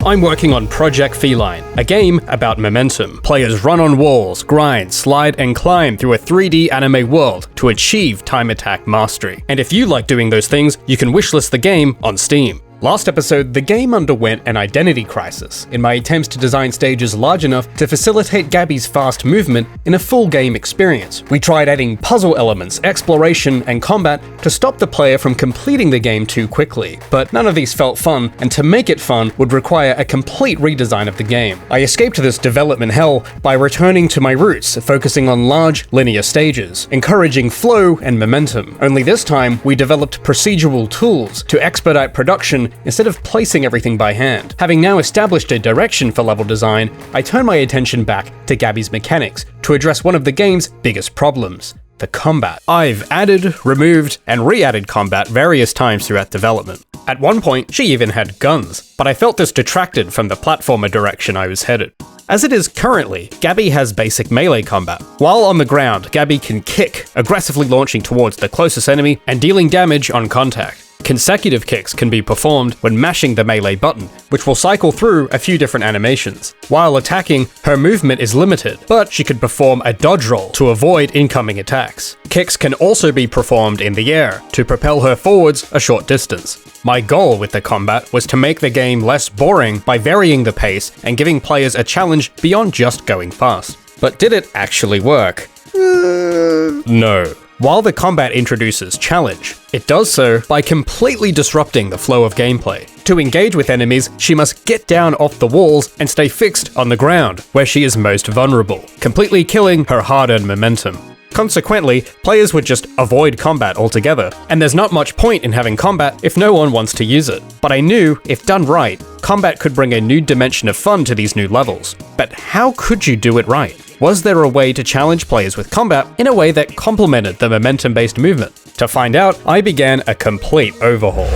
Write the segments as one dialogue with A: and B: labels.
A: I'm working on Project Feline, a game about momentum. Players run on walls, grind, slide, and climb through a 3D anime world to achieve time attack mastery. And if you like doing those things, you can wishlist the game on Steam. Last episode, the game underwent an identity crisis in my attempts to design stages large enough to facilitate Gabi's fast movement in a full game experience. We tried adding puzzle elements, exploration, and combat to stop the player from completing the game too quickly, but none of these felt fun, and to make it fun would require a complete redesign of the game. I escaped this development hell by returning to my roots, focusing on large, linear stages, encouraging flow and momentum. Only this time, we developed procedural tools to expedite production instead of placing everything by hand. Having now established a direction for level design, I turn my attention back to Gabi's mechanics to address one of the game's biggest problems: the combat. I've added, removed, and re-added combat various times throughout development. At one point, she even had guns, but I felt this detracted from the platformer direction I was headed. As it is currently, Gabi has basic melee combat. While on the ground, Gabi can kick, aggressively launching towards the closest enemy and dealing damage on contact. Consecutive kicks can be performed when mashing the melee button, which will cycle through a few different animations. While attacking, her movement is limited, but she could perform a dodge roll to avoid incoming attacks. Kicks can also be performed in the air to propel her forwards a short distance. My goal with the combat was to make the game less boring by varying the pace and giving players a challenge beyond just going fast. But did it actually work? No. While the combat introduces challenge, it does so by completely disrupting the flow of gameplay. To engage with enemies, she must get down off the walls and stay fixed on the ground, where she is most vulnerable, completely killing her hard-earned momentum. Consequently, players would just avoid combat altogether, and there's not much point in having combat if no one wants to use it. But I knew, if done right, combat could bring a new dimension of fun to these new levels. But how could you do it right? Was there a way to challenge players with combat in a way that complemented the momentum-based movement? To find out, I began a complete overhaul.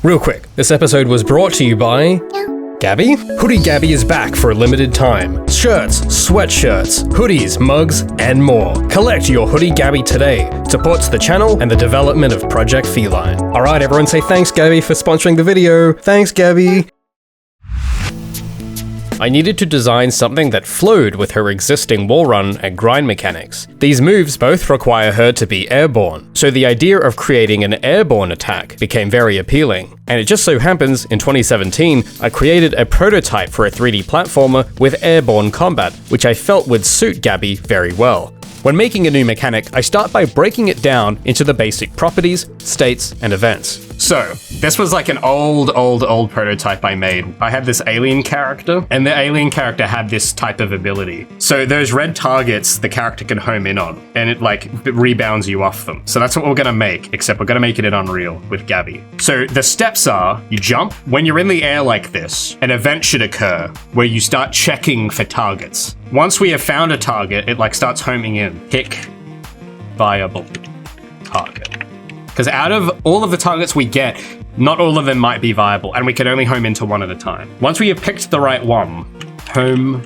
A: Real quick, this episode was brought to you by Gabi? Hoodie Gabi is back for a limited time. Shirts, sweatshirts, hoodies, mugs, and more. Collect your Hoodie Gabi today. It supports the channel and the development of Project Feline. Alright, everyone say thanks Gabi for sponsoring the video. Thanks Gabi. I needed to design something that flowed with her existing wall run and grind mechanics. These moves both require her to be airborne, so the idea of creating an airborne attack became very appealing. And it just so happens, in 2017, I created a prototype for a 3D platformer with airborne combat, which I felt would suit Gabi very well. When making a new mechanic, I start by breaking it down into the basic properties, states, and events. So, this was like an old prototype I made. I had this alien character, and the alien character had this type of ability. So those red targets the character can home in on, and it rebounds you off them. So that's what we're gonna make, except we're gonna make it in Unreal with Gabi. So the steps are, you jump. When you're in the air like this, an event should occur where you start checking for targets. Once we have found a target, it starts homing in. Pick viable target. Because out of all of the targets we get, not all of them might be viable, and we can only home into one at a time. Once we have picked the right one, home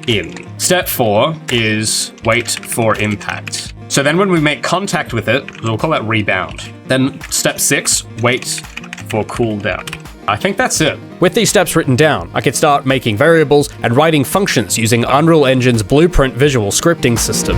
A: in. Step 4 is wait for impact. So then when we make contact with it, we'll call that rebound. Then step 6, wait for cooldown. I think that's it. With these steps written down, I could start making variables and writing functions using Unreal Engine's Blueprint visual scripting system.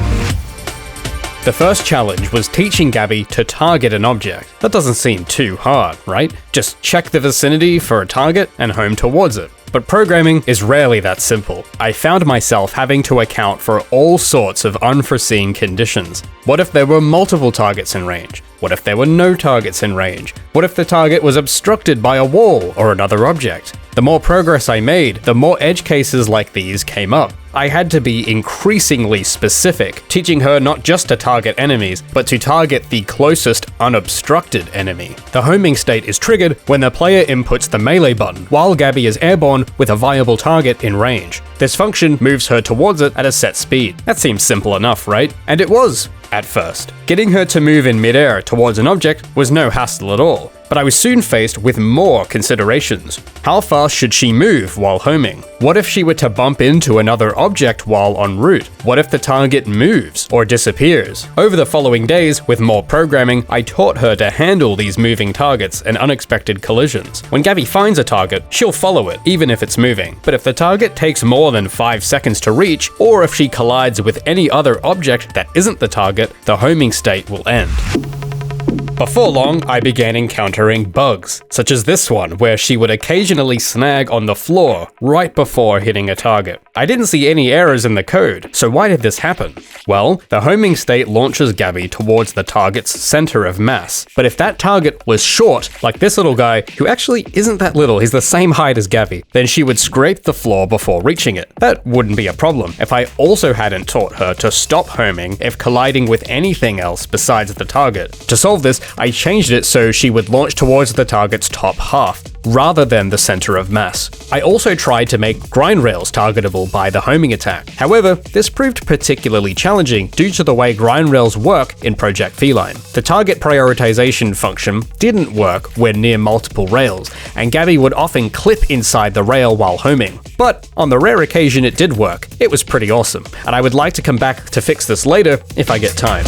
A: The first challenge was teaching Gabi to target an object. That doesn't seem too hard, right? Just check the vicinity for a target and home towards it. But programming is rarely that simple. I found myself having to account for all sorts of unforeseen conditions. What if there were multiple targets in range? What if there were no targets in range? What if the target was obstructed by a wall or another object? The more progress I made, the more edge cases like these came up. I had to be increasingly specific, teaching her not just to target enemies, but to target the closest unobstructed enemy. The homing state is triggered when the player inputs the melee button, while Gabi is airborne with a viable target in range. This function moves her towards it at a set speed. That seems simple enough, right? And it was. at first. Getting her to move in midair towards an object was no hassle at all, but I was soon faced with more considerations. How fast should she move while homing? What if she were to bump into another object while en route? What if the target moves or disappears? Over the following days, with more programming, I taught her to handle these moving targets and unexpected collisions. When Gabi finds a target, she'll follow it, even if it's moving. But if the target takes more than 5 seconds to reach, or if she collides with any other object that isn't the target, the homing state will end. Before long, I began encountering bugs, such as this one, where she would occasionally snag on the floor right before hitting a target. I didn't see any errors in the code, so why did this happen? Well, the homing state launches Gabi towards the target's center of mass, but if that target was short, like this little guy, who actually isn't that little, he's the same height as Gabi, then she would scrape the floor before reaching it. That wouldn't be a problem if I also hadn't taught her to stop homing if colliding with anything else besides the target. To solve this, I changed it so she would launch towards the target's top half, rather than the center of mass. I also tried to make grind rails targetable by the homing attack. However, this proved particularly challenging due to the way grind rails work in Project Feline. The target prioritization function didn't work when near multiple rails, and Gabi would often clip inside the rail while homing. But on the rare occasion it did work, it was pretty awesome, and I would like to come back to fix this later if I get time.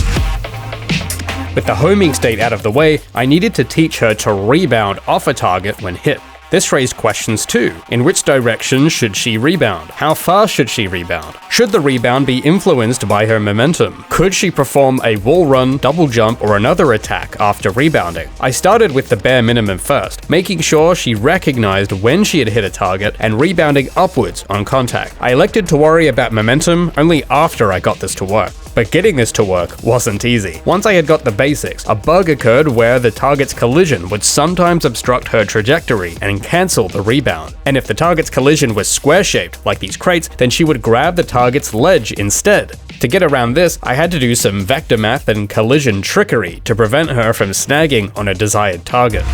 A: With the homing state out of the way, I needed to teach her to rebound off a target when hit. This raised questions too. In which direction should she rebound? How fast should she rebound? Should the rebound be influenced by her momentum? Could she perform a wall run, double jump, or another attack after rebounding? I started with the bare minimum first, making sure she recognized when she had hit a target and rebounding upwards on contact. I elected to worry about momentum only after I got this to work. But getting this to work wasn't easy. Once I had got the basics, a bug occurred where the target's collision would sometimes obstruct her trajectory and cancel the rebound. And if the target's collision was square-shaped, like these crates, then she would grab the target's ledge instead. To get around this, I had to do some vector math and collision trickery to prevent her from snagging on a desired target.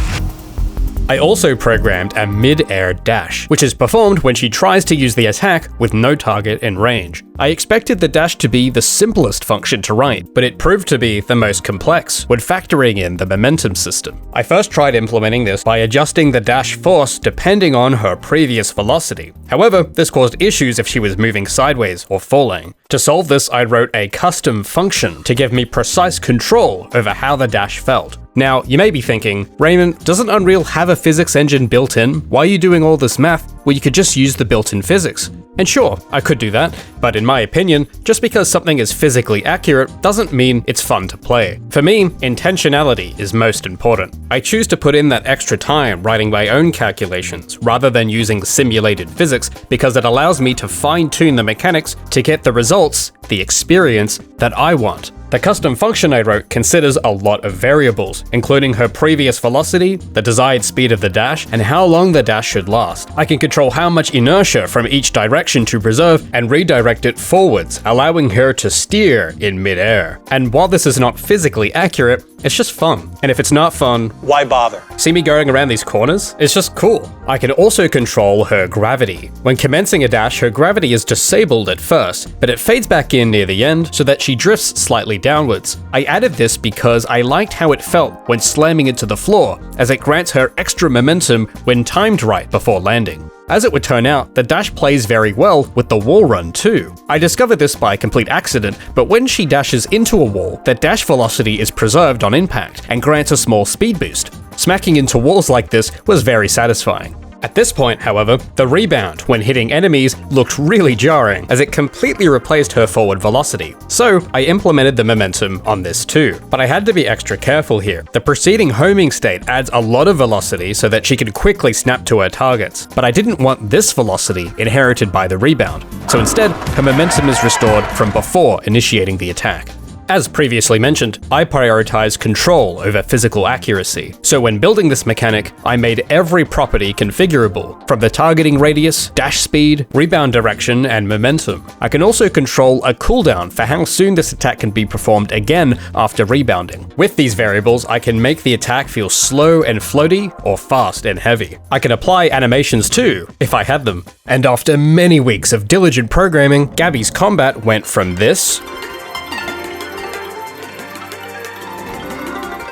A: I also programmed a mid-air dash, which is performed when she tries to use the attack with no target in range. I expected the dash to be the simplest function to write, but it proved to be the most complex when factoring in the momentum system. I first tried implementing this by adjusting the dash force depending on her previous velocity. However, this caused issues if she was moving sideways or falling. To solve this, I wrote a custom function to give me precise control over how the dash felt. Now, you may be thinking, Raymond, doesn't Unreal have a physics engine built in? Why are you doing all this math? Well, you could just use the built-in physics. And sure, I could do that, but in my opinion, just because something is physically accurate doesn't mean it's fun to play. For me, intentionality is most important. I choose to put in that extra time writing my own calculations rather than using simulated physics because it allows me to fine-tune the mechanics to get the results, the experience that I want. The custom function I wrote considers a lot of variables, including her previous velocity, the desired speed of the dash, and how long the dash should last. I can control how much inertia from each direction to preserve and redirect it forwards, allowing her to steer in midair. And while this is not physically accurate, it's just fun. And if it's not fun, why bother? See me going around these corners? It's just cool. I can also control her gravity. When commencing a dash, her gravity is disabled at first, but it fades back in near the end so that she drifts slightly downwards. I added this because I liked how it felt when slamming into the floor, as it grants her extra momentum when timed right before landing. As it would turn out, the dash plays very well with the wall run too. I discovered this by complete accident, but when she dashes into a wall, the dash velocity is preserved on impact and grants a small speed boost. Smacking into walls like this was very satisfying. At this point, however, the rebound when hitting enemies looked really jarring as it completely replaced her forward velocity. So I implemented the momentum on this too. But I had to be extra careful here. The preceding homing state adds a lot of velocity so that she could quickly snap to her targets, but I didn't want this velocity inherited by the rebound. So instead, her momentum is restored from before initiating the attack. As previously mentioned, I prioritize control over physical accuracy. So when building this mechanic, I made every property configurable, from the targeting radius, dash speed, rebound direction, and momentum. I can also control a cooldown for how soon this attack can be performed again after rebounding. With these variables, I can make the attack feel slow and floaty or fast and heavy. I can apply animations too, if I had them. And after many weeks of diligent programming, Gabi's combat went from this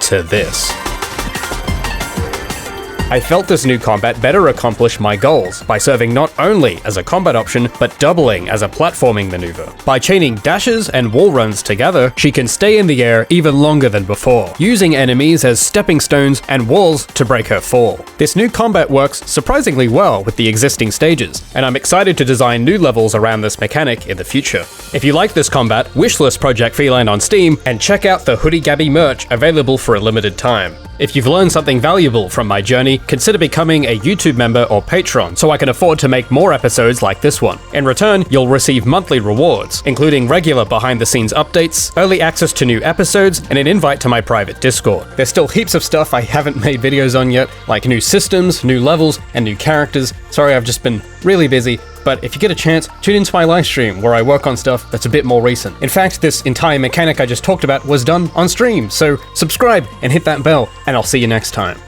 A: to this. I felt this new combat better accomplish my goals by serving not only as a combat option, but doubling as a platforming maneuver. By chaining dashes and wall runs together, she can stay in the air even longer than before, using enemies as stepping stones and walls to break her fall. This new combat works surprisingly well with the existing stages, and I'm excited to design new levels around this mechanic in the future. If you like this combat, wishlist Project Feline on Steam and check out the Hoodie Gabi merch available for a limited time. If you've learned something valuable from my journey, consider becoming a YouTube member or patron so I can afford to make more episodes like this one. In return, you'll receive monthly rewards, including regular behind-the-scenes updates, early access to new episodes, and an invite to my private Discord. There's still heaps of stuff I haven't made videos on yet, like new systems, new levels, and new characters. Sorry, I've just been really busy. But if you get a chance, tune into my live stream where I work on stuff that's a bit more recent. In fact, this entire mechanic I just talked about was done on stream, so subscribe and hit that bell, and I'll see you next time.